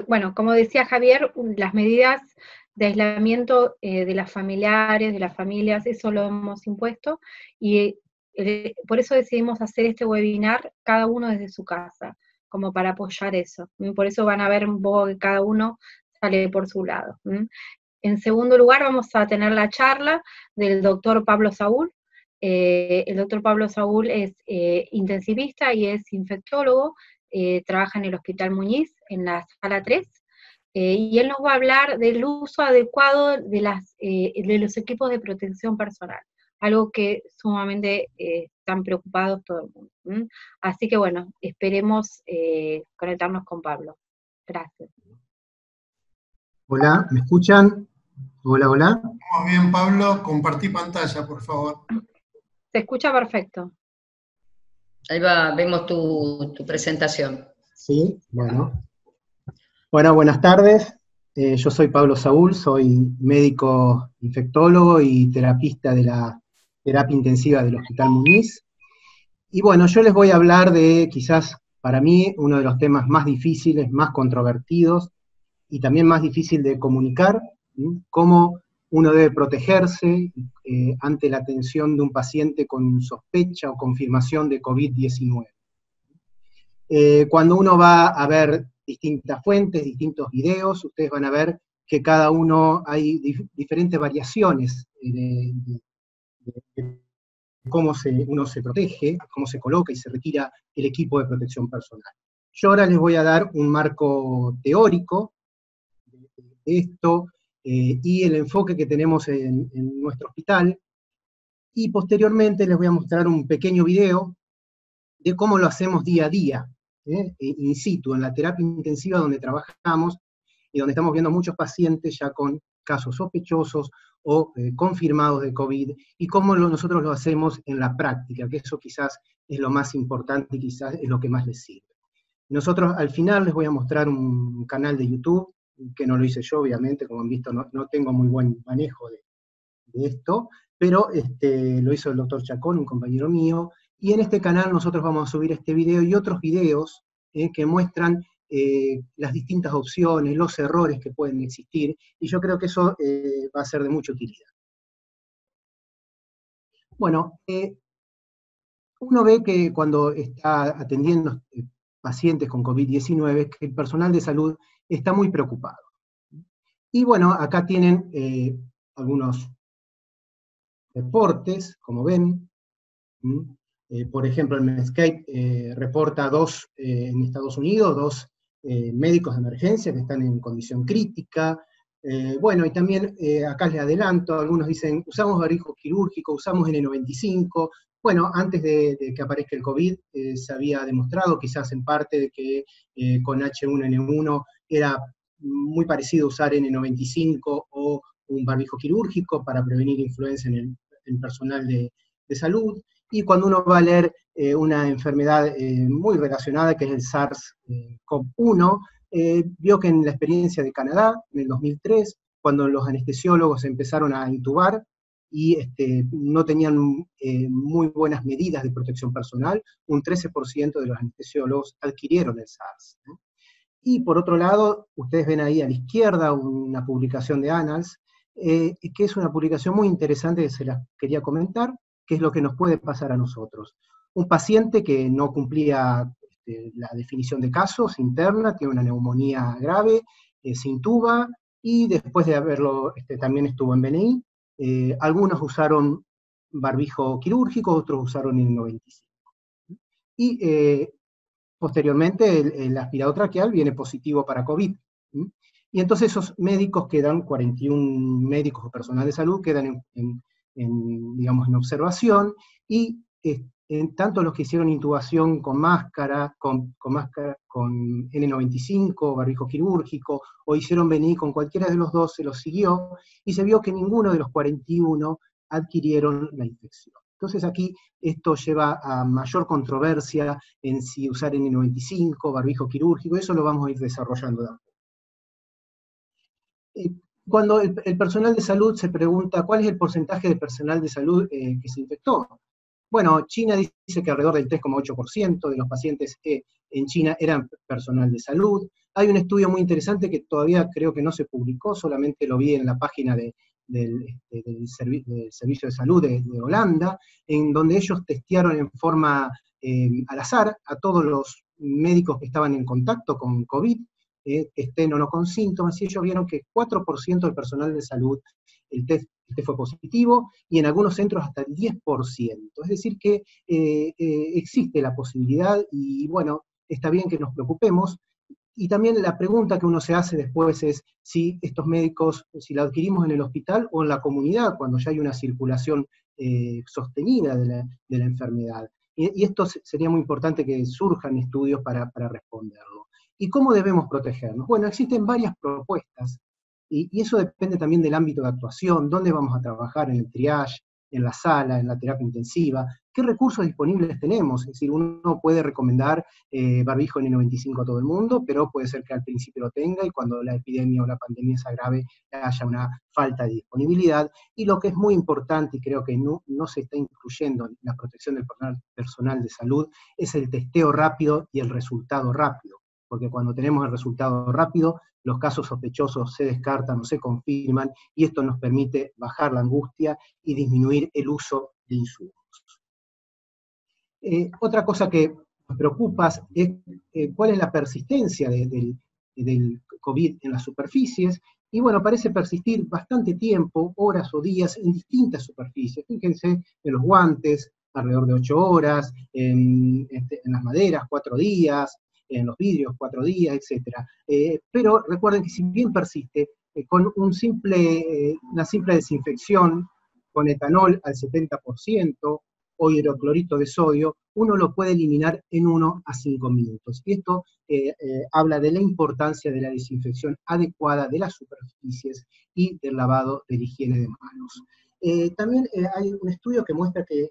Bueno, como decía Javier, las medidas de aislamiento de las familiares, de las familias, eso lo hemos impuesto, y por eso decidimos hacer este webinar cada uno desde su casa, como para apoyar eso. Por eso van a ver un poco que cada uno sale por su lado. En segundo lugar, vamos a tener la charla del doctor Pablo Saúl. El doctor Pablo Saúl es intensivista y es infectólogo, trabaja en el Hospital Muñiz, en la sala 3, y él nos va a hablar del uso adecuado de los equipos de protección personal, algo que sumamente están preocupados todo el mundo. Así que bueno, esperemos conectarnos con Pablo. Gracias. Hola, ¿me escuchan? Hola, hola. Muy bien, Pablo, compartí pantalla, por favor. Se escucha perfecto. Ahí va, vemos tu presentación. Sí, bueno. Bueno, buenas tardes. Yo soy Pablo Saúl, soy médico infectólogo y terapista de la terapia intensiva del Hospital Muñiz. Y bueno, yo les voy a hablar de, quizás para mí, uno de los temas más difíciles, más controvertidos, y también más difícil de comunicar, cómo uno debe protegerse ante la atención de un paciente con sospecha o confirmación de COVID-19. Cuando uno va a ver distintas fuentes, distintos videos, ustedes van a ver que cada uno hay diferentes variaciones de cómo uno se protege, cómo se coloca y se retira el equipo de protección personal. Yo ahora les voy a dar un marco teórico de esto y el enfoque que tenemos en nuestro hospital, y posteriormente les voy a mostrar un pequeño video de cómo lo hacemos día a día, in situ, en la terapia intensiva donde trabajamos y donde estamos viendo muchos pacientes ya con casos sospechosos o confirmados de COVID, y cómo nosotros lo hacemos en la práctica, que eso quizás es lo más importante y quizás es lo que más les sirve. Nosotros al final les voy a mostrar un canal de YouTube, que no lo hice yo obviamente, como han visto no tengo muy buen manejo de esto, pero lo hizo el doctor Chacón, un compañero mío, y en este canal nosotros vamos a subir este video y otros videos que muestran las distintas opciones, los errores que pueden existir, y yo creo que eso va a ser de mucha utilidad. Bueno, uno ve que cuando está atendiendo pacientes con COVID-19, que el personal de salud está muy preocupado. Y bueno, acá tienen algunos reportes, como ven. Por ejemplo, el Medscape reporta en Estados Unidos, dos médicos de emergencia que están en condición crítica. Bueno, y también acá les adelanto, algunos dicen, usamos barbijo quirúrgico, usamos N95. Bueno, antes de que aparezca el COVID, se había demostrado, quizás en parte, de que con H1N1 era muy parecido usar N95 o un barbijo quirúrgico para prevenir influenza en el personal de salud. Y cuando uno va a leer una enfermedad muy relacionada, que es el SARS-CoV-1, vio que en la experiencia de Canadá, en el 2003, cuando los anestesiólogos empezaron a intubar y no tenían muy buenas medidas de protección personal, un 13% de los anestesiólogos adquirieron el SARS. Y por otro lado, ustedes ven ahí a la izquierda una publicación de Annals, que es una publicación muy interesante que se las quería comentar, que es lo que nos puede pasar a nosotros. Un paciente que no cumplía la definición de caso, se interna, tiene una neumonía grave, se intuba, y después de haberlo, también estuvo en BNI, algunos usaron barbijo quirúrgico, otros usaron N95. Y posteriormente el aspirado traqueal viene positivo para COVID. Y entonces esos médicos quedan, 41 médicos o personal de salud, quedan digamos, en observación, y tanto los que hicieron intubación con máscara, con N95, barbijo quirúrgico, o hicieron BNI con cualquiera de los dos, se los siguió, y se vio que ninguno de los 41 adquirieron la infección. Entonces aquí esto lleva a mayor controversia en si usar N95, barbijo quirúrgico, eso lo vamos a ir desarrollando de a poco. Cuando el personal de salud se pregunta cuál es el porcentaje de personal de salud que se infectó. Bueno, China dice que alrededor del 3,8% de los pacientes en China eran personal de salud. Hay un estudio muy interesante que todavía creo que no se publicó, solamente lo vi en la página del Servicio de Salud de Holanda, en donde ellos testearon en forma al azar a todos los médicos que estaban en contacto con COVID, estén o no con síntomas, y ellos vieron que 4% del personal de salud el test fue positivo, y en algunos centros hasta el 10%. Es decir que existe la posibilidad, y bueno, está bien que nos preocupemos. Y también la pregunta que uno se hace después es si estos médicos, si la adquirimos en el hospital o en la comunidad, cuando ya hay una circulación sostenida de la enfermedad. Y esto sería muy importante que surjan estudios para responderlo. ¿Y cómo debemos protegernos? Bueno, existen varias propuestas, y eso depende también del ámbito de actuación, dónde vamos a trabajar, en el triage, en la sala, en la terapia intensiva, qué recursos disponibles tenemos. Es decir, uno puede recomendar barbijo N95 a todo el mundo, pero puede ser que al principio lo tenga, y cuando la epidemia o la pandemia se agrave, haya una falta de disponibilidad. Y lo que es muy importante, y creo que no se está incluyendo en la protección del personal de salud, es el testeo rápido y el resultado rápido. Porque cuando tenemos el resultado rápido, los casos sospechosos se descartan o se confirman, y esto nos permite bajar la angustia y disminuir el uso de insumos. Otra cosa que nos preocupa es cuál es la persistencia del COVID en las superficies, y bueno, parece persistir bastante tiempo, horas o días, en distintas superficies. Fíjense en los guantes, alrededor de 8 horas, en las maderas, 4 días, en los vidrios 4 días, etc. Pero recuerden que si bien persiste, con una simple desinfección con etanol al 70%, o hidroclorito de sodio, uno lo puede eliminar en 1 a 5 minutos. Y esto habla de la importancia de la desinfección adecuada de las superficies y del lavado de la higiene de manos. También hay un estudio que muestra que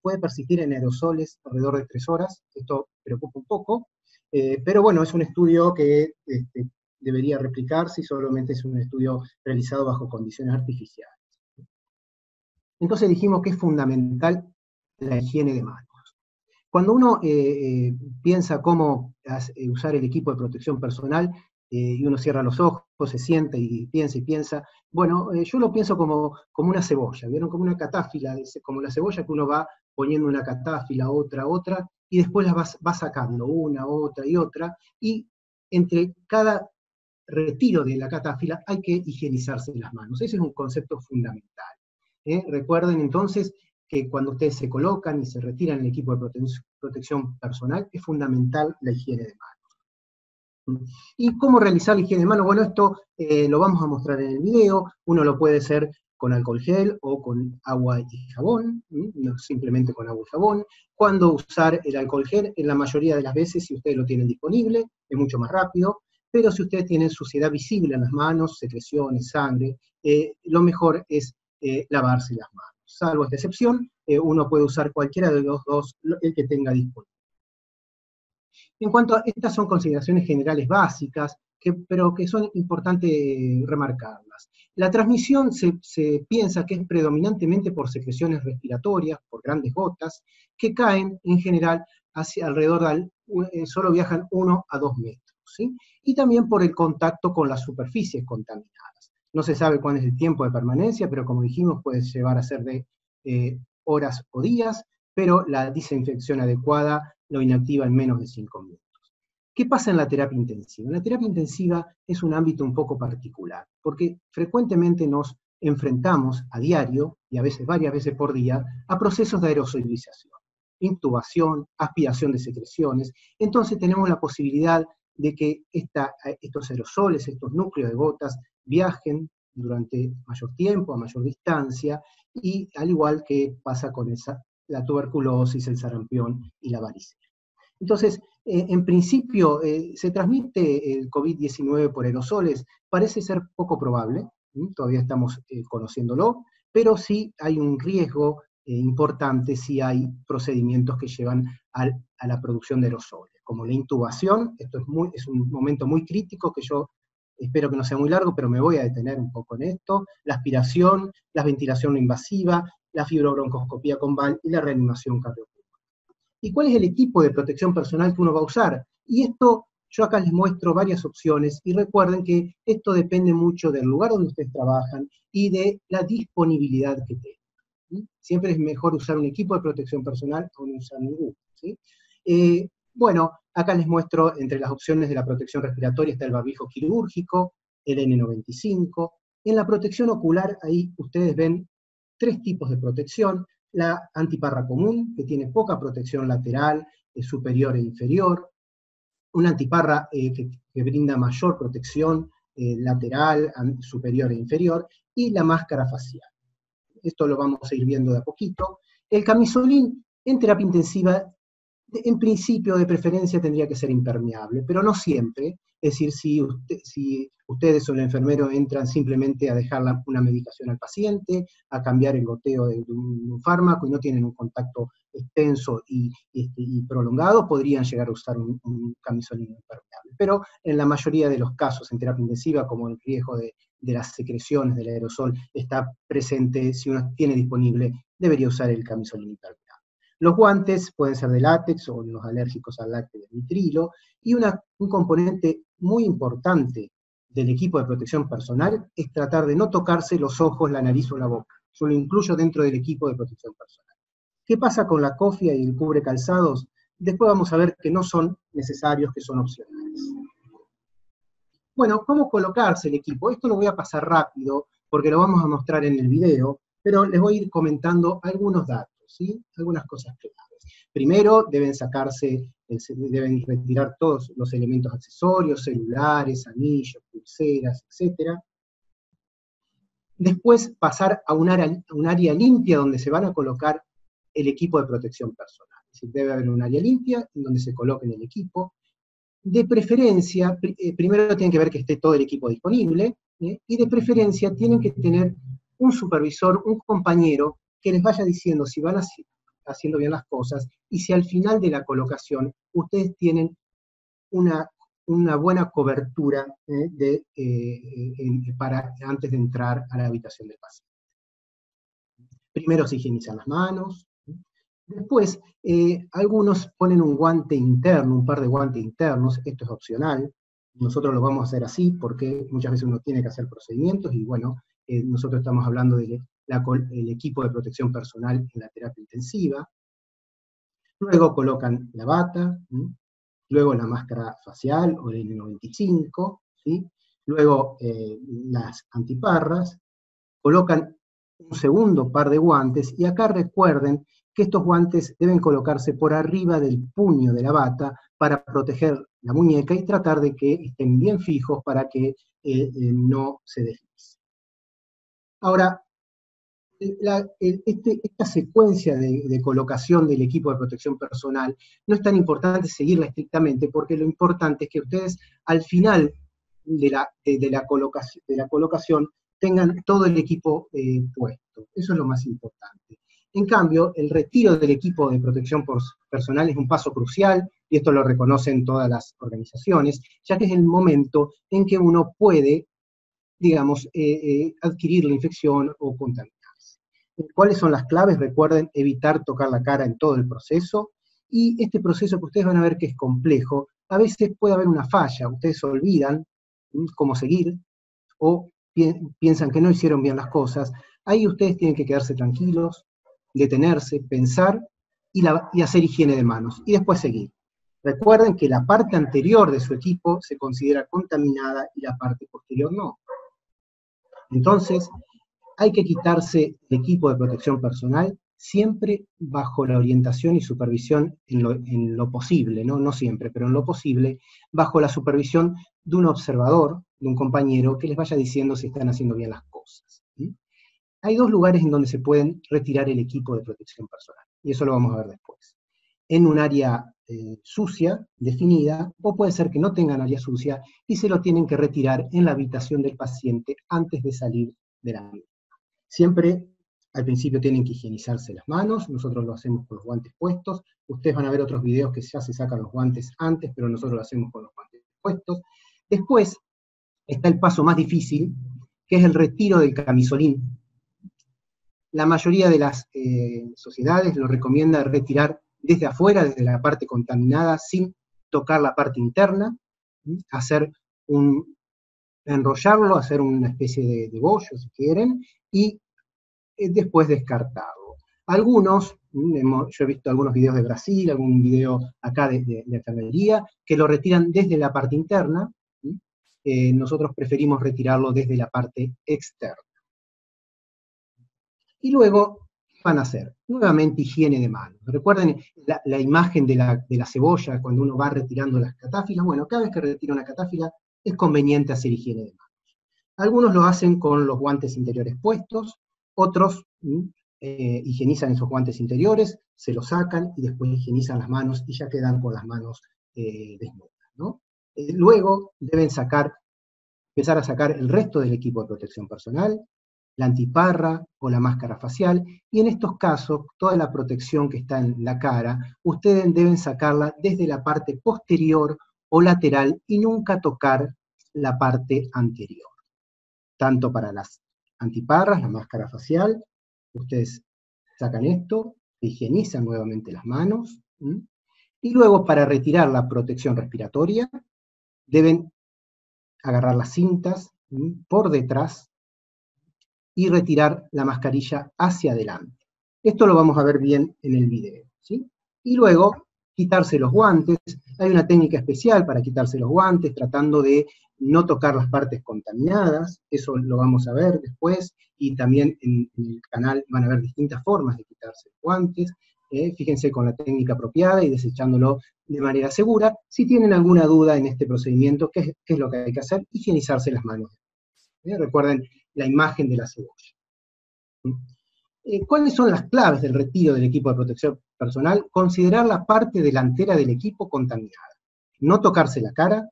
puede persistir en aerosoles alrededor de 3 horas, esto preocupa un poco, pero bueno, es un estudio que debería replicarse, y solamente es un estudio realizado bajo condiciones artificiales. Entonces dijimos que es fundamental la higiene de manos. Cuando uno piensa cómo usar el equipo de protección personal, y uno cierra los ojos, se sienta y piensa, bueno, yo lo pienso como una cebolla, ¿vieron? Como una catáfila, como la cebolla que uno va poniendo una catáfila, otra, y después las va sacando, una, otra y otra, y entre cada retiro de la catáfila hay que higienizarse las manos. Ese es un concepto fundamental. Recuerden entonces que cuando ustedes se colocan y se retiran el equipo de protección personal, es fundamental la higiene de manos. ¿Y cómo realizar la higiene de manos? Bueno, esto lo vamos a mostrar en el video. Uno lo puede hacer con alcohol gel o con agua y jabón, no simplemente con agua y jabón. ¿Cuándo usar el alcohol gel? En la mayoría de las veces, si ustedes lo tienen disponible, es mucho más rápido, pero si ustedes tienen suciedad visible en las manos, secreciones, sangre, lo mejor es lavarse las manos. Salvo esta excepción, uno puede usar cualquiera de los dos, el que tenga disponible. En cuanto a estas, son consideraciones generales básicas, pero que son importantes remarcarlas. La transmisión se piensa que es predominantemente por secreciones respiratorias, por grandes gotas, que caen en general hacia alrededor solo viajan 1 a 2 metros, ¿sí? Y también por el contacto con las superficies contaminadas. No se sabe cuál es el tiempo de permanencia, pero como dijimos, puede llevar a ser de horas o días, pero la desinfección adecuada lo inactiva en menos de 5 minutos. ¿Qué pasa en la terapia intensiva? La terapia intensiva es un ámbito un poco particular, porque frecuentemente nos enfrentamos a diario, y a veces varias veces por día, a procesos de aerosolización, intubación, aspiración de secreciones. Entonces tenemos la posibilidad de que estos aerosoles, estos núcleos de gotas, viajen durante mayor tiempo, a mayor distancia, y al igual que pasa con la tuberculosis, el sarampión y la varicela. Entonces, en principio, ¿se transmite el COVID-19 por aerosoles? Parece ser poco probable, todavía estamos conociéndolo, pero sí hay un riesgo importante si hay procedimientos que llevan a la producción de aerosoles, como la intubación. Esto es un momento muy crítico que yo espero que no sea muy largo, pero me voy a detener un poco en esto. La aspiración, la ventilación no invasiva, la fibrobroncoscopía con VAL y la reanimación cardiopulmonar. ¿Y cuál es el equipo de protección personal que uno va a usar? Y esto Yo acá les muestro varias opciones y recuerden que esto depende mucho del lugar donde ustedes trabajan y de la disponibilidad que tengan. Siempre es mejor usar un equipo de protección personal o no usar ninguno, ¿sí? Bueno, acá les muestro entre las opciones de la protección respiratoria está el barbijo quirúrgico, el N95. En la protección ocular, ahí ustedes ven 3 tipos de protección. La antiparra común, que tiene poca protección lateral, superior e inferior. Una antiparra que brinda mayor protección lateral, superior e inferior. Y la máscara facial. Esto lo vamos a ir viendo de a poquito. El camisolín en terapia intensiva, en principio, de preferencia, tendría que ser impermeable, pero no siempre. Es decir, si ustedes o el enfermero entran simplemente a dejar una medicación al paciente, a cambiar el goteo de un fármaco y no tienen un contacto extenso y prolongado, podrían llegar a usar un camisolín impermeable. Pero en la mayoría de los casos en terapia intensiva, como el riesgo de las secreciones del aerosol está presente, si uno tiene disponible, debería usar el camisolín impermeable. Los guantes pueden ser de látex o los alérgicos al lácteo de nitrilo, y un componente muy importante del equipo de protección personal es tratar de no tocarse los ojos, la nariz o la boca. Yo lo incluyo dentro del equipo de protección personal. ¿Qué pasa con la cofia y el cubre calzados? Después vamos a ver que no son necesarios, que son opcionales. Bueno, ¿cómo colocarse el equipo? Esto lo voy a pasar rápido, porque lo vamos a mostrar en el video, pero les voy a ir comentando algunos datos, ¿sí? Algunas cosas claves. Primero, deben retirar todos los elementos accesorios, celulares, anillos, pulseras, etc. Después, pasar a un área limpia donde se van a colocar el equipo de protección personal. Es decir, debe haber un área limpia en donde se coloquen el equipo. De preferencia, primero tienen que ver que esté todo el equipo disponible, y de preferencia tienen que tener un supervisor, un compañero, que les vaya diciendo si van haciendo bien las cosas, y si al final de la colocación ustedes tienen una buena cobertura para antes de entrar a la habitación del paciente. Primero se higienizan las manos. Después, algunos ponen un guante interno, un par de guantes internos, esto es opcional. Nosotros lo vamos a hacer así porque muchas veces uno tiene que hacer procedimientos y bueno, nosotros estamos hablando del equipo de protección personal en la terapia intensiva. Luego colocan la bata, luego la máscara facial o el N95, ¿sí? Luego las antiparras, colocan un segundo par de guantes, y acá recuerden que estos guantes deben colocarse por arriba del puño de la bata para proteger la muñeca y tratar de que estén bien fijos para que no se deslice. Ahora, esta secuencia de colocación del equipo de protección personal no es tan importante seguirla estrictamente, porque lo importante es que ustedes al final de la colocación tengan todo el equipo puesto. Eso es lo más importante. En cambio, el retiro del equipo de protección personal es un paso crucial, y esto lo reconocen todas las organizaciones, ya que es el momento en que uno puede, digamos, adquirir la infección o contaminarse. ¿Cuáles son las claves? Recuerden evitar tocar la cara en todo el proceso, y este proceso que ustedes van a ver que es complejo, a veces puede haber una falla, ustedes olvidan cómo seguir, o piensan que no hicieron bien las cosas. Ahí ustedes tienen que quedarse tranquilos, detenerse, pensar y hacer higiene de manos, y después seguir. Recuerden que la parte anterior de su equipo se considera contaminada y la parte posterior no. Entonces, hay que quitarse el equipo de protección personal siempre bajo la orientación y supervisión en lo posible, ¿no? No siempre, pero en lo posible, bajo la supervisión de un observador, de un compañero, que les vaya diciendo si están haciendo bien las cosas. ¿Sí? Hay 2 lugares en donde se pueden retirar el equipo de protección personal, y eso lo vamos a ver después. En un área sucia, definida, o puede ser que no tengan área sucia, y se lo tienen que retirar en la habitación del paciente antes de salir de la misma. Siempre al principio tienen que higienizarse las manos, nosotros lo hacemos con los guantes puestos, ustedes van a ver otros videos que ya se sacan los guantes antes, pero nosotros lo hacemos con los guantes puestos. Después está el paso más difícil, que es el retiro del camisolín. La mayoría de las sociedades lo recomienda retirar desde afuera, desde la parte contaminada, sin tocar la parte interna, enrollarlo, hacer una especie de bollo, si quieren, y después descartarlo. Algunos, yo he visto algunos videos de Brasil, algún video acá de enfermería, que lo retiran desde la parte interna. Nosotros preferimos retirarlo desde la parte externa. Y luego, ¿qué van a hacer? Nuevamente higiene de manos. Recuerden la imagen de la cebolla cuando uno va retirando las catáfilas. Bueno, cada vez que retira una catáfila es conveniente hacer higiene de manos. Algunos lo hacen con los guantes interiores puestos, otros higienizan esos guantes interiores, se los sacan y después higienizan las manos y ya quedan con las manos desnudas, ¿no? Luego deben empezar a sacar el resto del equipo de protección personal, la antiparra o la máscara facial, y en estos casos, toda la protección que está en la cara, ustedes deben sacarla desde la parte posterior o lateral y nunca tocar la parte anterior. Tanto para las antiparras, la máscara facial, ustedes sacan esto, higienizan nuevamente las manos, y luego para retirar la protección respiratoria, deben agarrar las cintas por detrás y retirar la mascarilla hacia adelante. Esto lo vamos a ver bien en el video, ¿sí? Y luego, quitarse los guantes. Hay una técnica especial para quitarse los guantes, tratando de no tocar las partes contaminadas, eso lo vamos a ver después, y también en el canal van a ver distintas formas de quitarse los guantes. Fíjense con la técnica apropiada y desechándolo de manera segura. Si tienen alguna duda en este procedimiento, ¿qué es lo que hay que hacer? Higienizarse las manos. Recuerden la imagen de la cebolla. ¿Cuáles son las claves del retiro del equipo de protección personal? Considerar la parte delantera del equipo contaminada. No tocarse la cara.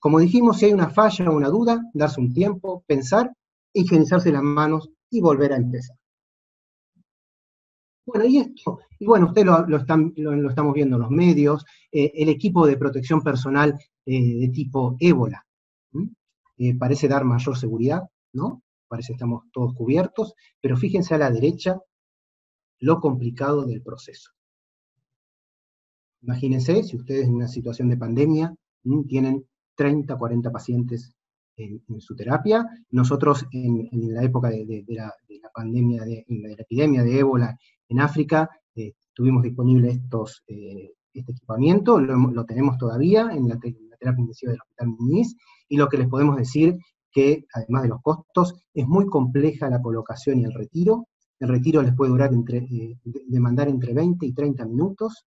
Como dijimos, si hay una falla o una duda, darse un tiempo, pensar, higienizarse las manos y volver a empezar. Bueno, y bueno, ustedes lo estamos viendo en los medios, el equipo de protección personal de tipo ébola. Parece dar mayor seguridad, ¿no? Parece que estamos todos cubiertos, pero fíjense a la derecha lo complicado del proceso. Imagínense, si ustedes en una situación de pandemia tienen 30, 40 pacientes en su terapia. Nosotros en la época de la pandemia, de la epidemia de ébola en África, tuvimos disponible este equipamiento, lo tenemos todavía en la terapia intensiva del Hospital Muñiz, y lo que les podemos decir que, además de los costos, es muy compleja la colocación y el retiro. El retiro les puede durar demandar entre 20 y 30 minutos.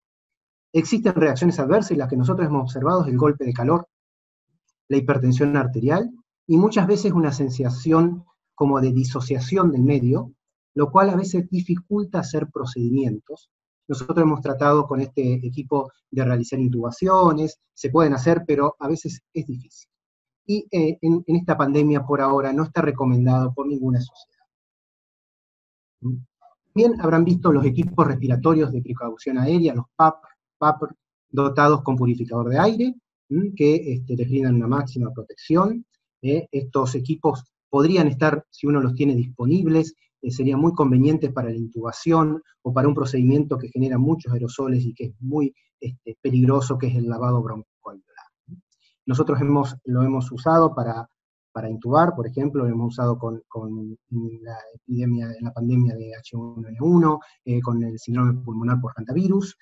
Existen reacciones adversas, y las que nosotros hemos observado es el golpe de calor, la hipertensión arterial, y muchas veces una sensación como de disociación del medio, lo cual a veces dificulta hacer procedimientos. Nosotros hemos tratado con este equipo de realizar intubaciones, se pueden hacer, pero a veces es difícil. Y en esta pandemia por ahora no está recomendado por ninguna sociedad. Bien, habrán visto los equipos respiratorios de precaución aérea, los PAP, dotados con purificador de aire, que les brindan una máxima protección. Estos equipos podrían estar, si uno los tiene disponibles, serían muy convenientes para la intubación o para un procedimiento que genera muchos aerosoles y que es muy peligroso, que es el lavado broncoalveolar. Nosotros lo hemos usado para intubar, por ejemplo, lo hemos usado con la pandemia de H1N1, con el síndrome pulmonar por hantavirus.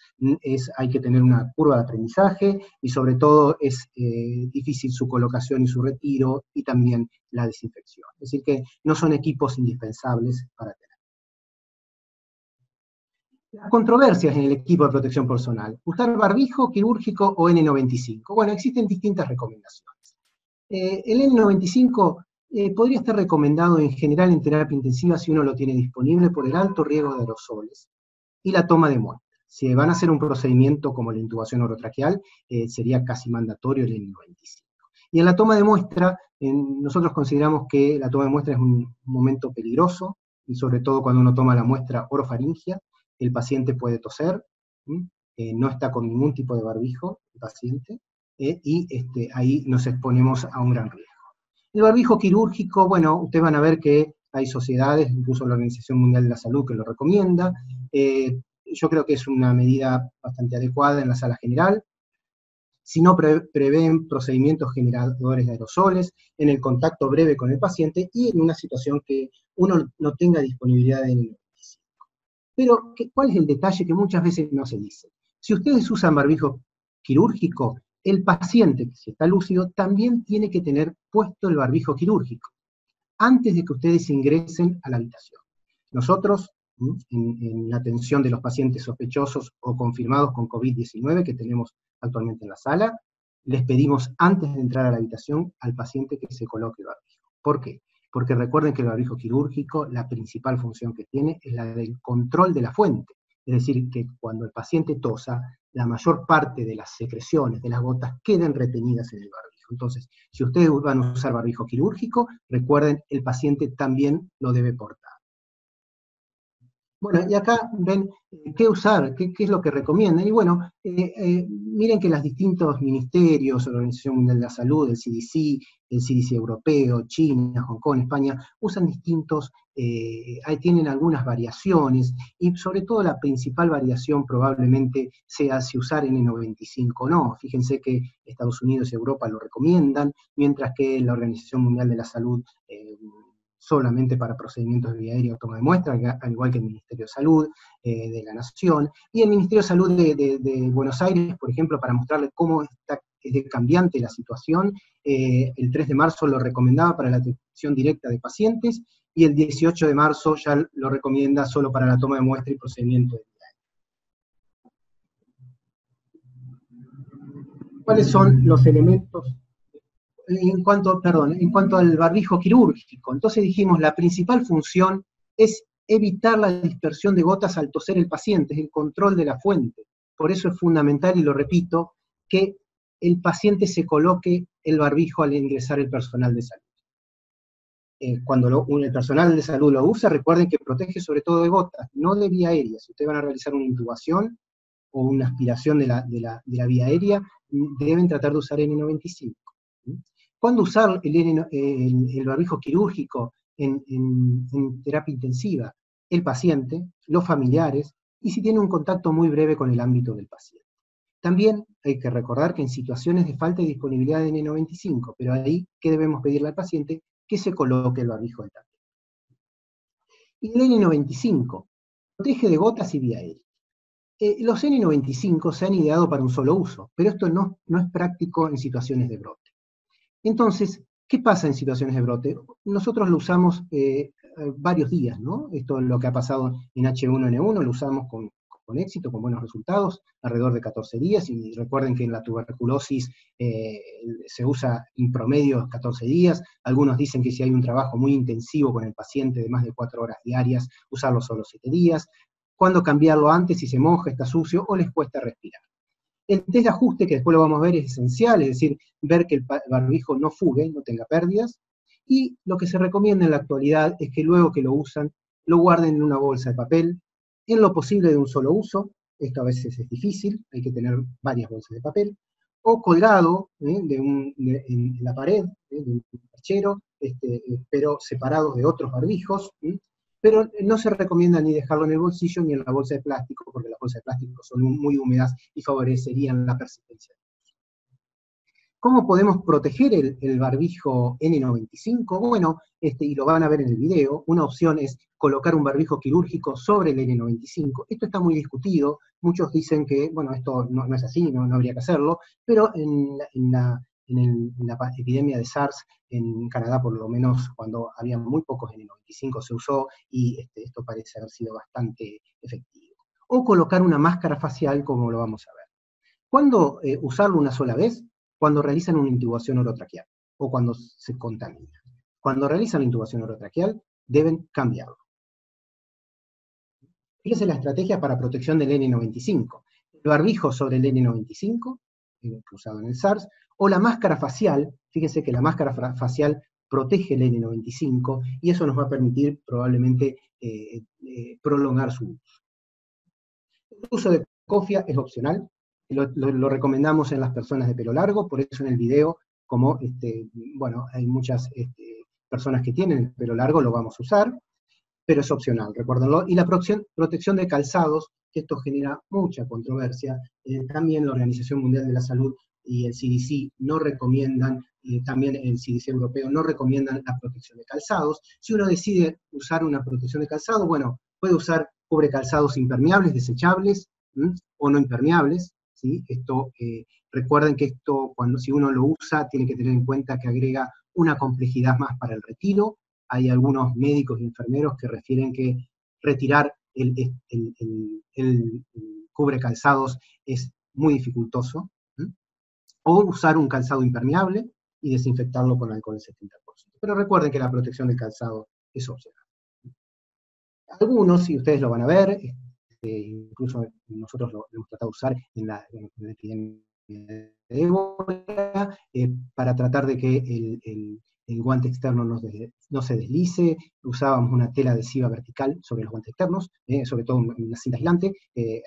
Hay que tener una curva de aprendizaje, y sobre todo es difícil su colocación y su retiro, y también la desinfección. Es decir, que no son equipos indispensables para tener. Las controversias en el equipo de protección personal. ¿Usar barbijo, quirúrgico o N95? Bueno, existen distintas recomendaciones. El N95 podría estar recomendado en general en terapia intensiva si uno lo tiene disponible por el alto riesgo de aerosoles y la toma de muestra. Si van a hacer un procedimiento como la intubación orotraqueal, sería casi mandatorio el N95. Y en la toma de muestra, nosotros consideramos que la toma de muestra es un momento peligroso, y sobre todo cuando uno toma la muestra orofaringia, el paciente puede toser, no está con ningún tipo de barbijo el paciente, y ahí nos exponemos a un gran riesgo. El barbijo quirúrgico, bueno, ustedes van a ver que hay sociedades, incluso la Organización Mundial de la Salud, que lo recomienda. Yo creo que es una medida bastante adecuada en la sala general. si no prevén procedimientos generadores de aerosoles, en el contacto breve con el paciente y en una situación que uno no tenga disponibilidad de N95. Pero, ¿cuál es el detalle que muchas veces no se dice? Si ustedes usan barbijo quirúrgico, el paciente, si está lúcido, también tiene que tener puesto el barbijo quirúrgico, antes de que ustedes ingresen a la habitación. Nosotros, en la atención de los pacientes sospechosos o confirmados con COVID-19 que tenemos actualmente en la sala, les pedimos antes de entrar a la habitación al paciente que se coloque el barbijo. ¿Por qué? Porque recuerden que el barbijo quirúrgico, la principal función que tiene es la del control de la fuente. Es decir, que cuando el paciente tosa, la mayor parte de las secreciones, de las gotas, queden retenidas en el barbijo. Entonces, si ustedes van a usar barbijo quirúrgico, recuerden, el paciente también lo debe portar. Bueno, y acá ven qué usar, qué es lo que recomiendan. Y bueno, miren que los distintos ministerios, la Organización Mundial de la Salud, el CDC europeo, China, Hong Kong, España, usan distintos, tienen algunas variaciones, y sobre todo la principal variación probablemente sea si usar N95 o no. Fíjense que Estados Unidos y Europa lo recomiendan, mientras que la Organización Mundial de la Salud solamente para procedimientos de vía aérea o toma de muestra, al igual que el Ministerio de Salud de la Nación, y el Ministerio de Salud de Buenos Aires, por ejemplo, para mostrarles cómo está cambiante la situación, el 3 de marzo lo recomendaba para la atención directa de pacientes, y el 18 de marzo ya lo recomienda solo para la toma de muestra y procedimiento de vía aérea. ¿Cuáles son los elementos? En cuanto al barbijo quirúrgico, entonces dijimos, la principal función es evitar la dispersión de gotas al toser el paciente, es el control de la fuente. Por eso es fundamental, y lo repito, que el paciente se coloque el barbijo al ingresar el personal de salud. Cuando el personal de salud lo usa, recuerden que protege sobre todo de gotas, no de vía aérea. Si ustedes van a realizar una intubación o una aspiración de la vía aérea, deben tratar de usar N95. ¿Cuándo usar el barbijo quirúrgico en terapia intensiva? El paciente, los familiares, y si tiene un contacto muy breve con el ámbito del paciente. También hay que recordar que en situaciones de falta de disponibilidad de N95, pero ahí, ¿qué debemos pedirle al paciente? Que se coloque el barbijo de táctil. Y el N95 protege de gotas y vía aérea. Los N95 se han ideado para un solo uso, pero esto no es práctico en situaciones de brote. Entonces, ¿qué pasa en situaciones de brote? Nosotros lo usamos varios días, ¿no? Esto es lo que ha pasado en H1N1, lo usamos con éxito, con buenos resultados, alrededor de 14 días, y recuerden que en la tuberculosis se usa en promedio 14 días, algunos dicen que si hay un trabajo muy intensivo con el paciente de más de 4 horas diarias, usarlo solo 7 días, cuándo cambiarlo antes si se moja, está sucio o les cuesta respirar. El test de ajuste, que después lo vamos a ver, es esencial, es decir, ver que el barbijo no fugue, no tenga pérdidas, y lo que se recomienda en la actualidad es que luego que lo usan, lo guarden en una bolsa de papel, en lo posible de un solo uso, esto a veces es difícil, hay que tener varias bolsas de papel, o colgado en la pared, de un perchero, pero separados de otros barbijos, pero no se recomienda ni dejarlo en el bolsillo ni en la bolsa de plástico, porque las bolsas de plástico son muy húmedas y favorecerían la persistencia. ¿Cómo podemos proteger el barbijo N95? Bueno, y lo van a ver en el video, una opción es colocar un barbijo quirúrgico sobre el N95. Esto está muy discutido, muchos dicen que, bueno, esto no es así, no habría que hacerlo, pero en la epidemia de SARS en Canadá, por lo menos cuando había muy pocos N95 se usó, y esto parece haber sido bastante efectivo. O colocar una máscara facial, como lo vamos a ver. ¿Cuándo usarlo una sola vez? Cuando realizan una intubación orotraqueal, o cuando se contamina. Cuando realizan la intubación orotraqueal, deben cambiarlo. Fíjense la estrategia para protección del N95. El barbijo sobre el N95, usado en el SARS, o la máscara facial. Fíjense que la máscara facial protege el N95, y eso nos va a permitir probablemente prolongar su uso. El uso de cofia es opcional, lo recomendamos en las personas de pelo largo, por eso en el video, como bueno, hay muchas personas que tienen el pelo largo, lo vamos a usar, pero es opcional, recuérdenlo. Y la protección de calzados, que esto genera mucha controversia, también la Organización Mundial de la Salud y el CDC no recomiendan, también el CDC europeo no recomiendan la protección de calzados. Si uno decide usar una protección de calzado, bueno, puede usar cubrecalzados impermeables, desechables, o no impermeables, ¿sí? Recuerden que esto, si uno lo usa, tiene que tener en cuenta que agrega una complejidad más para el retiro. Hay algunos médicos y enfermeros que refieren que retirar el cubrecalzados es muy dificultoso, o usar un calzado impermeable y desinfectarlo con alcohol del 70%. Pero recuerden que la protección del calzado es opcional. Algunos, si ustedes lo van a ver, incluso nosotros lo hemos tratado de usar en la epidemia de ébola, para tratar de que el guante externo no se deslice. Usábamos una tela adhesiva vertical sobre los guantes externos, sobre todo una cinta aislante.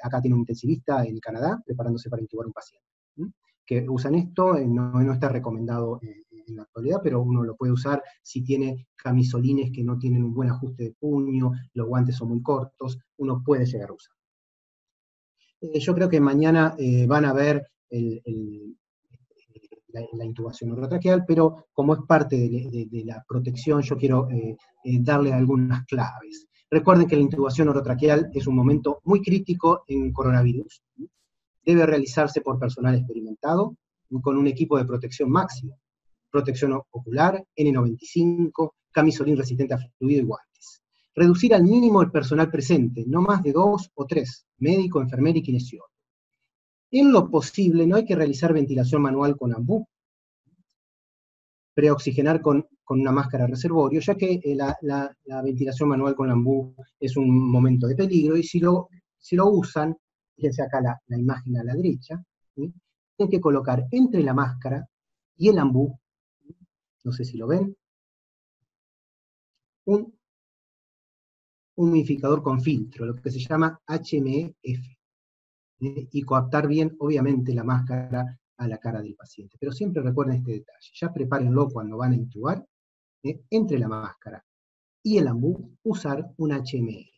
Acá tiene un intensivista en Canadá, preparándose para intubar un paciente, que usan esto. No está recomendado en la actualidad, pero uno lo puede usar si tiene camisolines que no tienen un buen ajuste de puño, los guantes son muy cortos, uno puede llegar a usar. Yo creo que mañana van a ver la intubación orotraqueal, pero como es parte de la protección, yo quiero darle algunas claves. Recuerden que la intubación orotraqueal es un momento muy crítico en coronavirus. Debe realizarse por personal experimentado, con un equipo de protección máximo, protección ocular, N95, camisolín resistente a fluido y guantes. Reducir al mínimo el personal presente, no más de 2 o 3, médico, enfermera y kinesiólogo. En lo posible, no hay que realizar ventilación manual con AMBU, preoxigenar con una máscara reservorio, ya que la ventilación manual con AMBU es un momento de peligro, y si lo usan, fíjense acá la imagen a la derecha, ¿sí? Tienen que colocar entre la máscara y el AMBU, no sé si lo ven, un humidificador con filtro, lo que se llama HMF, y coaptar bien, obviamente, la máscara a la cara del paciente. Pero siempre recuerden este detalle, ya prepárenlo cuando van a intubar, entre la máscara y el AMBU, usar un HMF.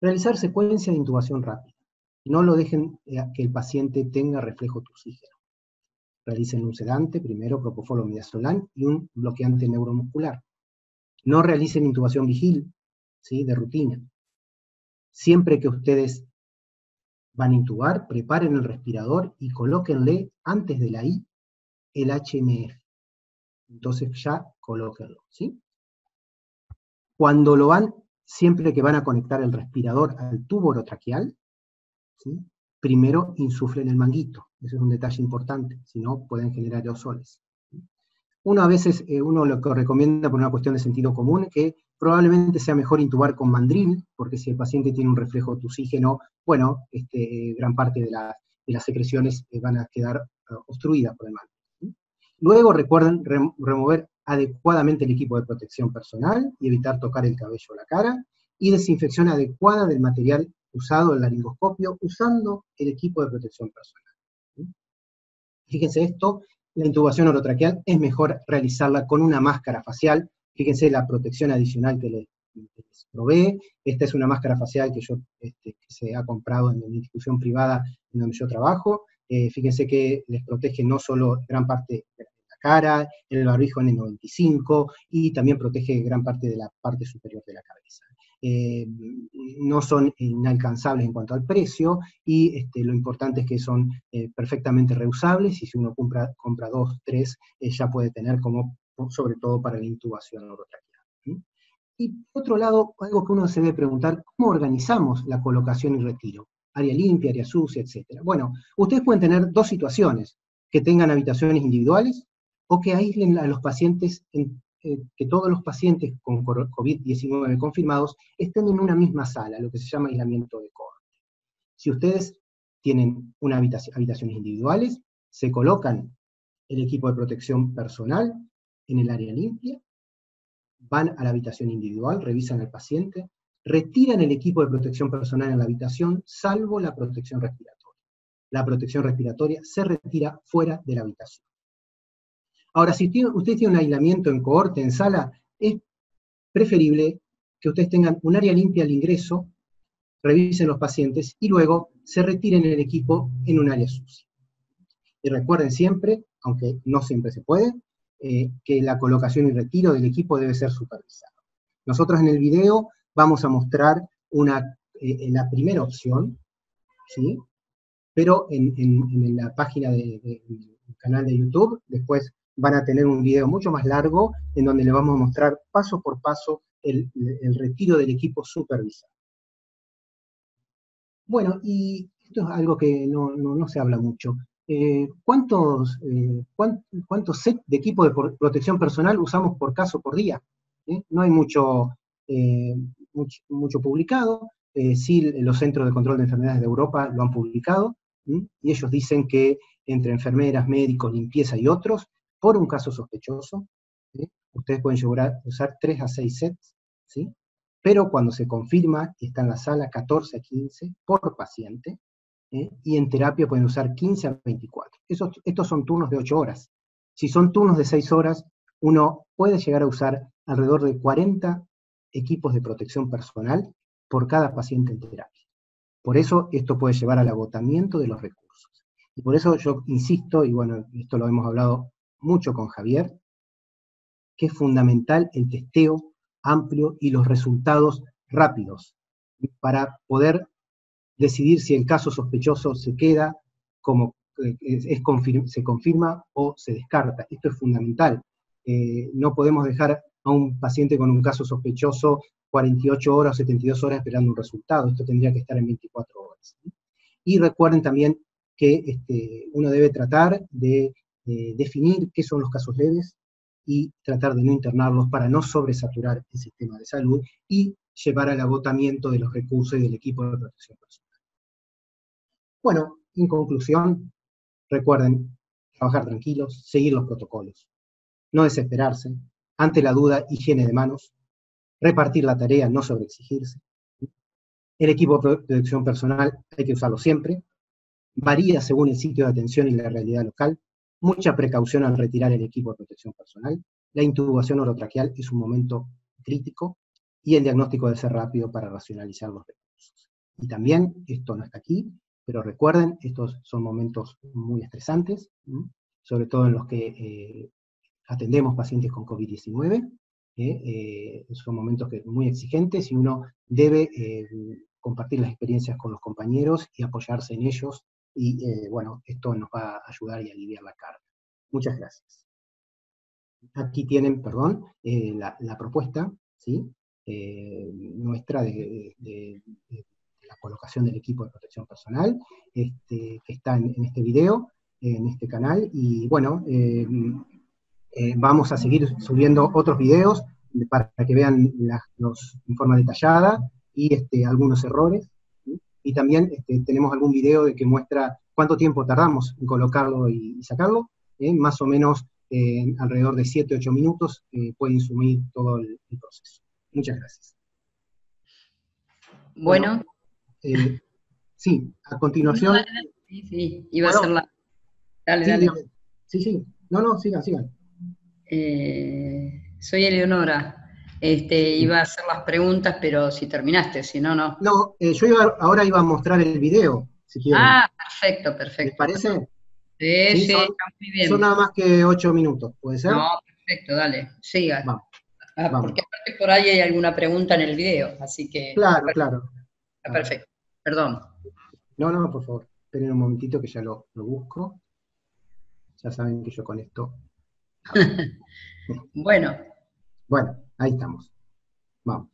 Realizar secuencia de intubación rápida. No lo dejen que el paciente tenga reflejo toxígeno. Realicen un sedante, primero propofol o midazolam, y un bloqueante neuromuscular. No realicen intubación vigil, ¿sí?, de rutina. Siempre que ustedes van a intubar, preparen el respirador y colóquenle antes de la I el HMF. Entonces ya colóquenlo, ¿sí? Cuando lo siempre que van a conectar el respirador al tubo orotraqueal, ¿sí?, primero insuflen el manguito. Ese es un detalle importante, si no pueden generar aerosoles. Uno a veces, lo que recomienda por una cuestión de sentido común, que probablemente sea mejor intubar con mandril, porque si el paciente tiene un reflejo toxígeno, bueno, gran parte de las secreciones van a quedar obstruidas por el mandril. Luego recuerden remover adecuadamente el equipo de protección personal y evitar tocar el cabello o la cara, y desinfección adecuada del material usado en el laringoscopio usando el equipo de protección personal. Fíjense esto. La intubación orotraqueal es mejor realizarla con una máscara facial. Fíjense la protección adicional que les provee. Esta es una máscara facial que se ha comprado en una institución privada en donde yo trabajo. Fíjense que les protege no solo gran parte de la cara, el barbijo N95, y también protege gran parte de la parte superior de la cabeza. No son inalcanzables en cuanto al precio, y lo importante es que son perfectamente reusables, y si uno compra 2, 3, ya puede tener, como sobre todo para la intubación orotraqueal. Y por otro lado, algo que uno se debe preguntar: ¿cómo organizamos la colocación y retiro? Área limpia, área sucia, etc. Bueno, ustedes pueden tener dos situaciones: que tengan habitaciones individuales, o que aíslen a los pacientes, que todos los pacientes con COVID-19 confirmados estén en una misma sala, lo que se llama aislamiento de cohorte. Si ustedes tienen habitaciones individuales, se colocan el equipo de protección personal en el área limpia, van a la habitación individual, revisan al paciente, retiran el equipo de protección personal en la habitación, salvo la protección respiratoria. La protección respiratoria se retira fuera de la habitación. Ahora, si ustedes tienen un aislamiento en cohorte, en sala, es preferible que ustedes tengan un área limpia al ingreso, revisen los pacientes y luego se retiren el equipo en un área sucia. Y recuerden siempre, aunque no siempre se puede, que la colocación y retiro del equipo debe ser supervisado. Nosotros en el video vamos a mostrar la primera opción, ¿sí? Pero en la página del canal de YouTube, después van a tener un video mucho más largo, en donde les vamos a mostrar paso por paso el retiro del equipo supervisado. Bueno, y esto es algo que no se habla mucho. ¿Cuántos sets de equipo de protección personal usamos por caso por día? No hay mucho publicado. Sí, los Centros de Control de Enfermedades de Europa lo han publicado, y ellos dicen que entre enfermeras, médicos, limpieza y otros, por un caso sospechoso, ustedes pueden llegar a usar 3 a 6 sets, ¿sí? Pero cuando se confirma, está en la sala 14 a 15 por paciente, y en terapia pueden usar 15 a 24. Estos son turnos de 8 horas. Si son turnos de 6 horas, uno puede llegar a usar alrededor de 40 equipos de protección personal por cada paciente en terapia. Por eso esto puede llevar al agotamiento de los recursos. Y por eso yo insisto, y bueno, esto lo hemos hablado mucho con Javier, que es fundamental el testeo amplio y los resultados rápidos para poder decidir si el caso sospechoso se queda como se confirma o se descarta. Esto es fundamental. No podemos dejar a un paciente con un caso sospechoso 48 horas o 72 horas esperando un resultado. Esto tendría que estar en 24 horas. Y recuerden también que uno debe tratar de definir qué son los casos leves y tratar de no internarlos para no sobresaturar el sistema de salud y llevar al agotamiento de los recursos y del equipo de protección personal. Bueno, en conclusión, recuerden trabajar tranquilos, seguir los protocolos, no desesperarse, ante la duda, higiene de manos, repartir la tarea, no sobreexigirse. El equipo de protección personal hay que usarlo siempre, varía según el sitio de atención y la realidad local, mucha precaución al retirar el equipo de protección personal, la intubación orotraqueal es un momento crítico, y el diagnóstico debe ser rápido para racionalizar los recursos. Y también, esto no está aquí, pero recuerden, estos son momentos muy estresantes, sobre todo en los que atendemos pacientes con COVID-19, son momentos muy exigentes, y uno debe compartir las experiencias con los compañeros y apoyarse en ellos, y bueno, esto nos va a ayudar y aliviar la carga. Muchas gracias. Aquí tienen, perdón, la propuesta, ¿sí? Nuestra de la colocación del equipo de protección personal, que está en este video, en este canal, y bueno, vamos a seguir subiendo otros videos para que vean en forma detallada, y algunos errores, ¿sí? Y también tenemos algún video que muestra cuánto tiempo tardamos en colocarlo y sacarlo, más o menos alrededor de 7-8 minutos pueden sumir todo el proceso. Muchas gracias. Bueno. Sí, a continuación... Sí, iba a hacer la... Dale, sí, dale. Sí. No, sigan. Soy Eleonora. Iba a hacer las preguntas, pero si terminaste, si no, no. No, yo ahora iba a mostrar el video, si quieren. Ah, perfecto. ¿Les parece? Sí, está muy bien. Son nada más que 8 minutos, ¿puede ser? No, perfecto, dale, siga. Vamos. Porque aparte por ahí hay alguna pregunta en el video, así que... Claro. Perfecto, perdón. No, por favor, esperen un momentito que ya lo busco. Ya saben que yo con esto... Bueno, ahí estamos. Vamos.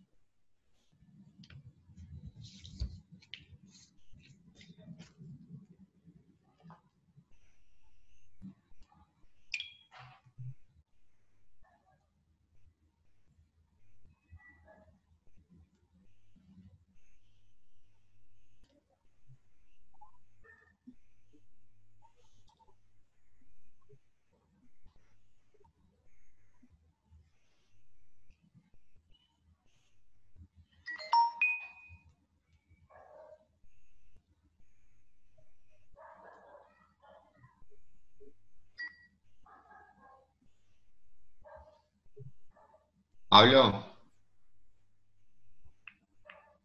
¿Pablo?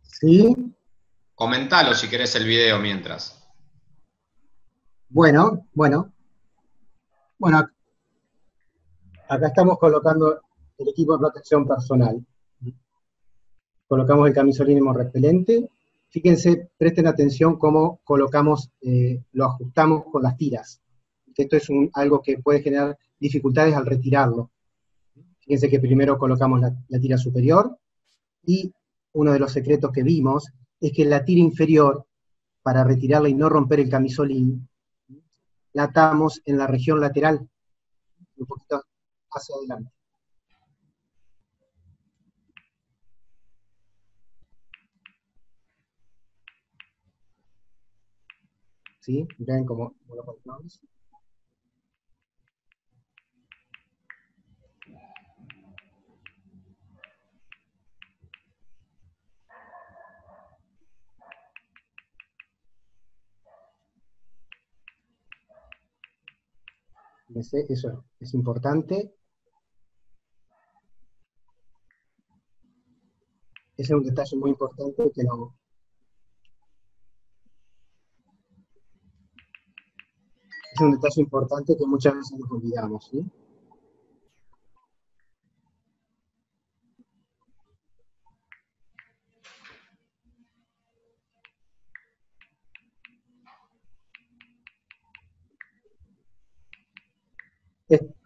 Sí. Comentalo si querés el video mientras. Bueno. Bueno, acá estamos colocando el equipo de protección personal. Colocamos el camisolín repelente. Fíjense, presten atención cómo colocamos, lo ajustamos con las tiras. Esto es algo que puede generar dificultades al retirarlo. Fíjense que primero colocamos la tira superior, y uno de los secretos que vimos es que la tira inferior, para retirarla y no romper el camisolín, la atamos en la región lateral, un poquito hacia adelante. ¿Sí? Ven cómo lo colocamos. Fíjense, eso es importante. Ese es un detalle muy importante que no. Es un detalle importante que muchas veces nos olvidamos, ¿sí?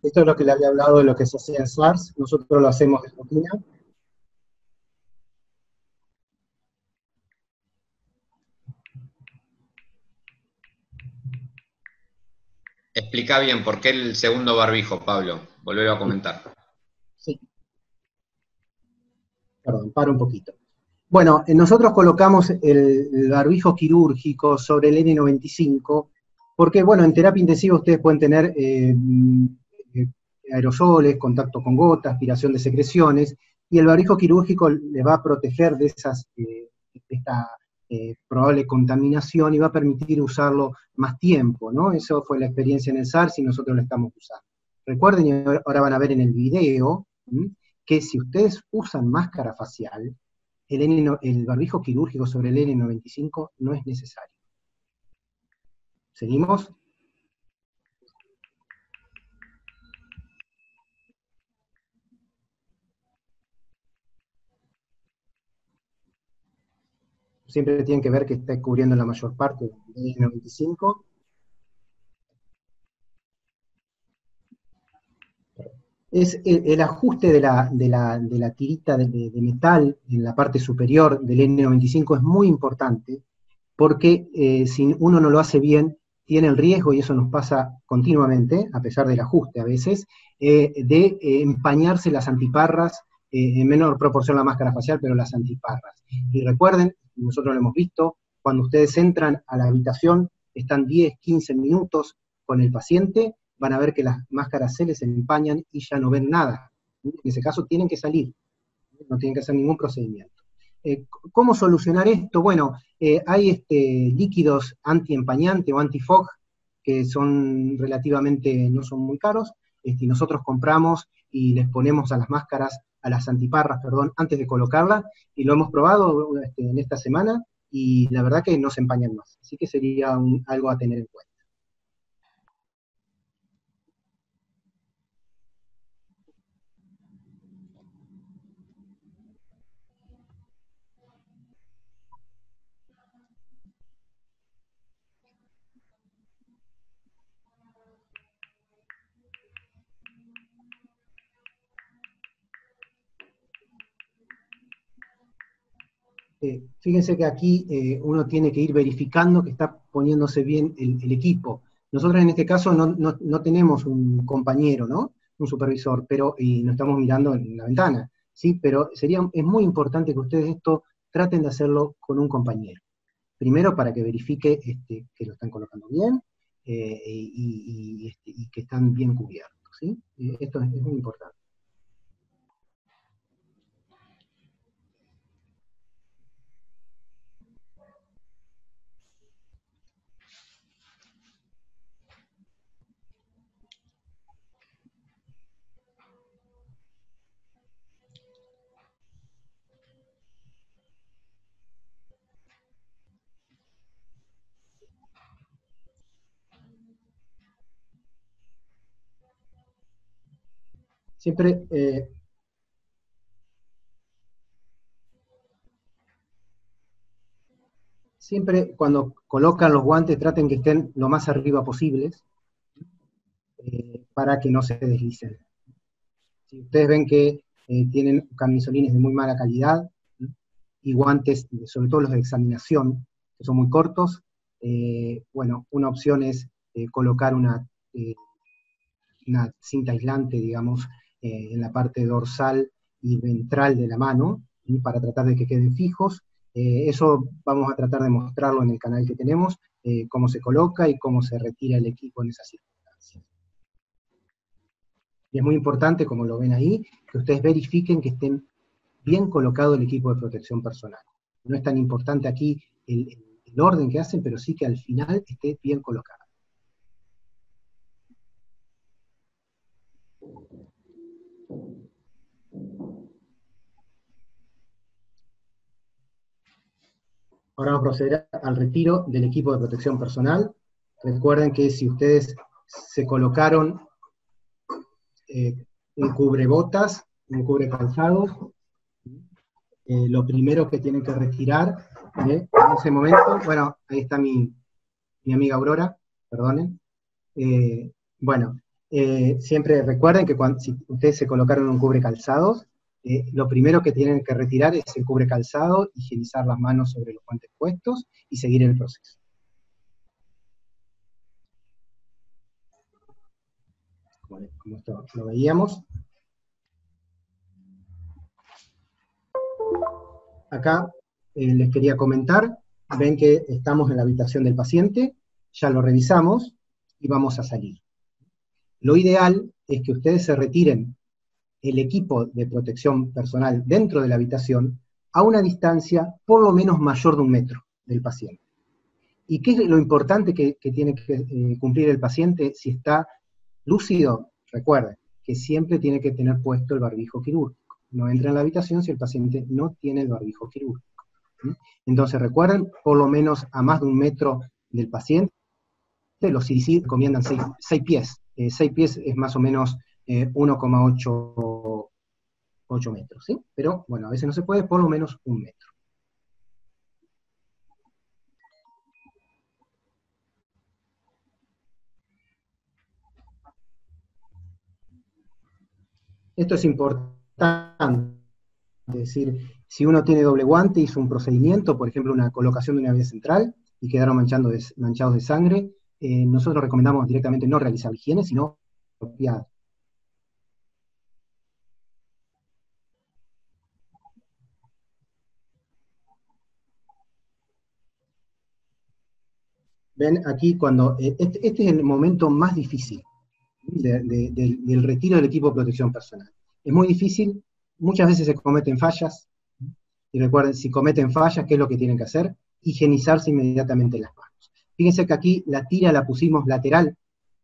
Esto es lo que le había hablado de lo que se hacía en SARS, nosotros lo hacemos de rutina. Explica bien por qué el segundo barbijo, Pablo. Volvelo a comentar. Sí. Perdón, paro un poquito. Bueno, nosotros colocamos el barbijo quirúrgico sobre el N95, porque, bueno, en terapia intensiva ustedes pueden tener aerosoles, contacto con gotas, aspiración de secreciones, y el barbijo quirúrgico le va a proteger de esta probable contaminación y va a permitir usarlo más tiempo, ¿no? Eso fue la experiencia en el SARS y nosotros lo estamos usando. Recuerden, y ahora van a ver en el video, que si ustedes usan máscara facial, el barbijo quirúrgico sobre el N95 no es necesario. ¿Seguimos? Siempre tienen que ver que está cubriendo la mayor parte del N95. Es el ajuste de la tirita de metal en la parte superior del N95 es muy importante, porque si uno no lo hace bien, tiene el riesgo, y eso nos pasa continuamente, a pesar del ajuste a veces, de empañarse las antiparras, en menor proporción la máscara facial, pero las antiparras. Y recuerden, nosotros lo hemos visto, cuando ustedes entran a la habitación, están 10, 15 minutos con el paciente, van a ver que las máscaras se les empañan y ya no ven nada. En ese caso tienen que salir, no tienen que hacer ningún procedimiento. ¿Cómo solucionar esto? Bueno, hay líquidos anti-empañante o anti-fog que son relativamente, no son muy caros, y nosotros compramos y les ponemos a las máscaras, a las antiparras, perdón, antes de colocarla, y lo hemos probado en esta semana, y la verdad que no se empañan más. Así que sería algo a tener en cuenta. Fíjense que aquí uno tiene que ir verificando que está poniéndose bien el equipo. Nosotros en este caso no tenemos un compañero, ¿no? Un supervisor, y nos estamos mirando en la ventana, ¿sí? Pero es muy importante que ustedes esto traten de hacerlo con un compañero. Primero para que verifique que lo están colocando bien, y que están bien cubiertos, ¿sí? Esto es muy importante. Siempre, siempre cuando colocan los guantes traten que estén lo más arriba posibles, para que no se deslicen. Si ustedes ven que tienen camisolines de muy mala calidad, y guantes, sobre todo los de examinación, que son muy cortos, bueno, una opción es colocar una cinta aislante, digamos, en la parte dorsal y ventral de la mano, para tratar de que queden fijos. Eso vamos a tratar de mostrarlo en el canal que tenemos, cómo se coloca y cómo se retira el equipo en esas circunstancias. Y es muy importante, como lo ven ahí, que ustedes verifiquen que estén bien colocado el equipo de protección personal. No es tan importante aquí el orden que hacen, pero sí que al final esté bien colocado. Ahora vamos a proceder al retiro del equipo de protección personal. Recuerden que si ustedes se colocaron un cubrebotas, un cubrecalzados, lo primero que tienen que retirar en ese momento, bueno, ahí está mi amiga Aurora, perdonen. Bueno, siempre recuerden que si ustedes se colocaron un cubrecalzados, lo primero que tienen que retirar es el cubrecalzado, higienizar las manos sobre los guantes puestos y seguir el proceso. Como esto lo veíamos. Acá les quería comentar, ven que estamos en la habitación del paciente, ya lo revisamos y vamos a salir. Lo ideal es que ustedes se retiren el equipo de protección personal dentro de la habitación a una distancia por lo menos mayor de 1 metro del paciente. ¿Y qué es lo importante que tiene que cumplir el paciente si está lúcido? Recuerden que siempre tiene que tener puesto el barbijo quirúrgico. No entra en la habitación si el paciente no tiene el barbijo quirúrgico. Entonces recuerden, por lo menos a más de 1 metro del paciente, los CDC recomiendan 6 pies. 6 pies es más o menos 1,8 metros, ¿sí? Pero bueno, a veces no se puede, por lo menos 1 metro. Esto es importante, es decir, si uno tiene doble guante, hizo un procedimiento, por ejemplo, una colocación de una vía central, y quedaron manchados de sangre, nosotros recomendamos directamente no realizar higiene, sino apropiada. Ven aquí cuando, este es el momento más difícil del retiro del equipo de protección personal. Es muy difícil, muchas veces se cometen fallas, y recuerden, si cometen fallas, ¿qué es lo que tienen que hacer? Higienizarse inmediatamente las manos. Fíjense que aquí la tira la pusimos lateral,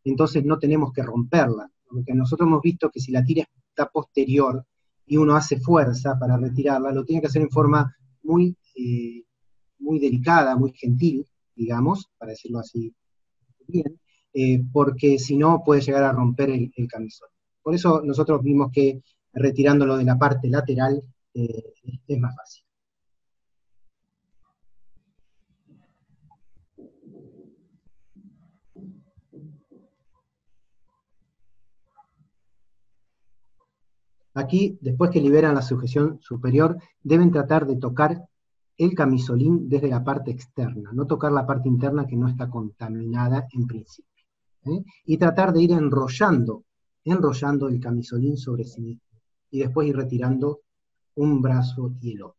entonces no tenemos que romperla, porque nosotros hemos visto que si la tira está posterior y uno hace fuerza para retirarla, lo tiene que hacer en forma muy delicada, muy gentil, digamos, para decirlo así bien, porque si no puede llegar a romper el camisón. Por eso nosotros vimos que retirándolo de la parte lateral es más fácil. Aquí, después que liberan la sujeción superior, deben tratar de tocar el camisolín desde la parte externa, no tocar la parte interna que no está contaminada en principio. Y tratar de ir enrollando el camisolín sobre sí mismo, y después ir retirando un brazo y el otro.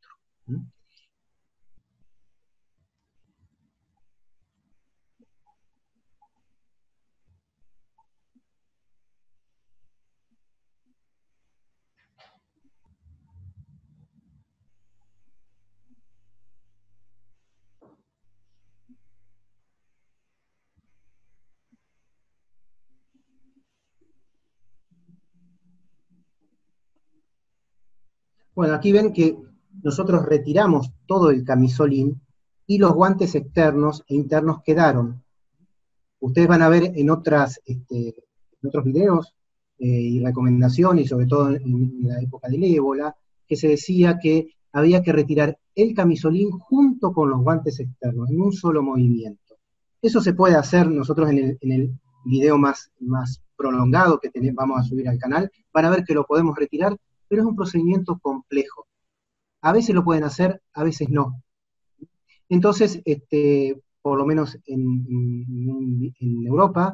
Bueno, aquí ven que nosotros retiramos todo el camisolín y los guantes externos e internos quedaron. Ustedes van a ver en otros videos y recomendaciones, y sobre todo en la época del ébola, que se decía que había que retirar el camisolín junto con los guantes externos, en un solo movimiento. Eso se puede hacer, nosotros en el video más prolongado que vamos a subir al canal, van a ver que lo podemos retirar, pero es un procedimiento complejo. A veces lo pueden hacer, a veces no. Entonces, por lo menos en Europa,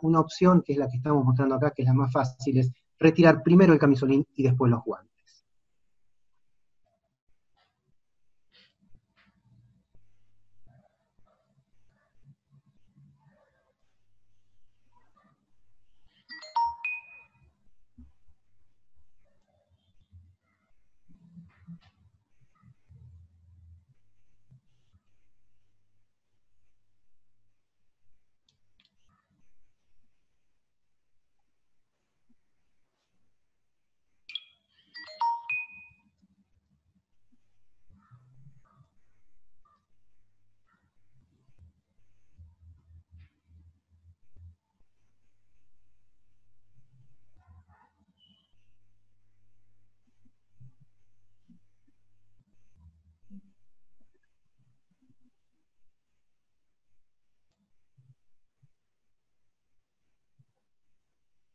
una opción que es la que estamos mostrando acá, que es la más fácil, es retirar primero el camisolín y después los guantes.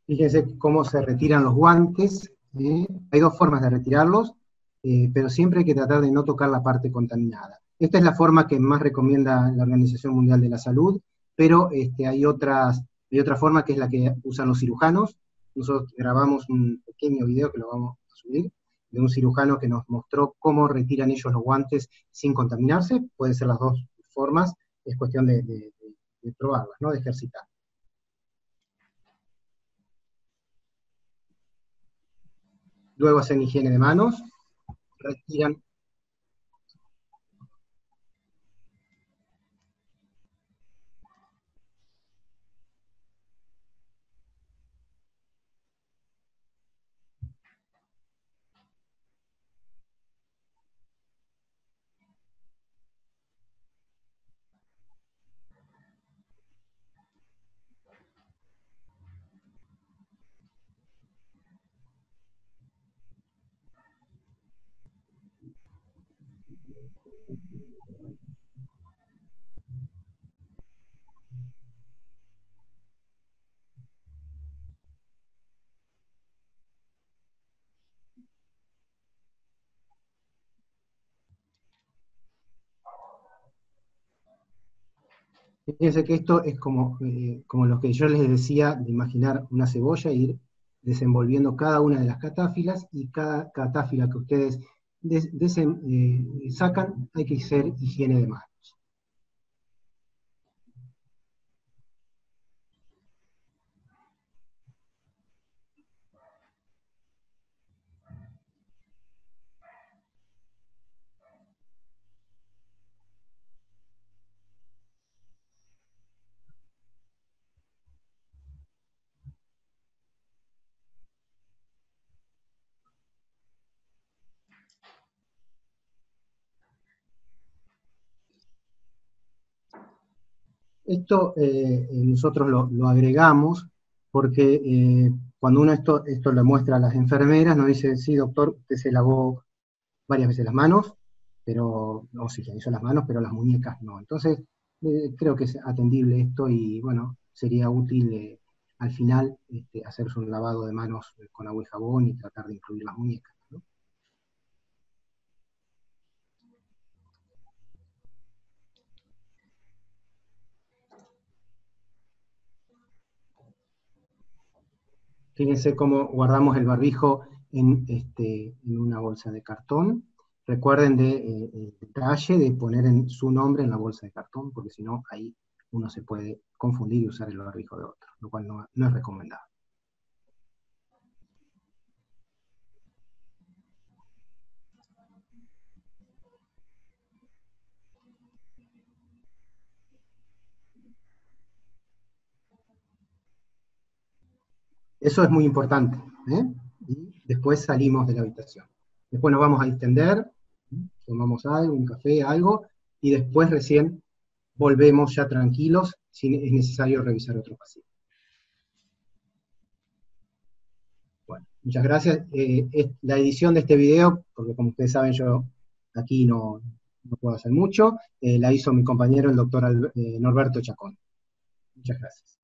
Fíjense cómo se retiran los guantes. Hay dos formas de retirarlos, pero siempre hay que tratar de no tocar la parte contaminada. Esta es la forma que más recomienda la Organización Mundial de la Salud, pero hay otra forma que es la que usan los cirujanos. Nosotros grabamos un pequeño video que lo vamos a subir, de un cirujano que nos mostró cómo retiran ellos los guantes sin contaminarse. Puede ser las dos formas, es cuestión de probarlas, ¿no? De ejercitar. Luego hacen higiene de manos, retiran. Fíjense que esto es como lo que yo les decía, de imaginar una cebolla e ir desenvolviendo cada una de las catáfilas, y cada catáfila que ustedes sacan, hay que hacer higiene de manos. Esto nosotros lo agregamos porque cuando uno esto lo muestra a las enfermeras, nos dice, sí, doctor, usted se lavó varias veces las manos, pero no se hizo las manos, pero las muñecas no. Entonces, creo que es atendible esto, y bueno, sería útil al final hacerse un lavado de manos con agua y jabón y tratar de incluir las muñecas, ¿no? Fíjense cómo guardamos el barbijo en una bolsa de cartón. Recuerden el detalle de poner su nombre en la bolsa de cartón, porque si no, ahí uno se puede confundir y usar el barbijo de otro, lo cual no es recomendable. Eso es muy importante, ¿eh? Y después salimos de la habitación. Después nos vamos a distender, tomamos algo, un café, algo, y después recién volvemos ya tranquilos, si es necesario revisar otro paciente. Muchas gracias. La edición de este video, porque como ustedes saben yo aquí no puedo hacer mucho, la hizo mi compañero el doctor Norberto Chacón. Muchas gracias.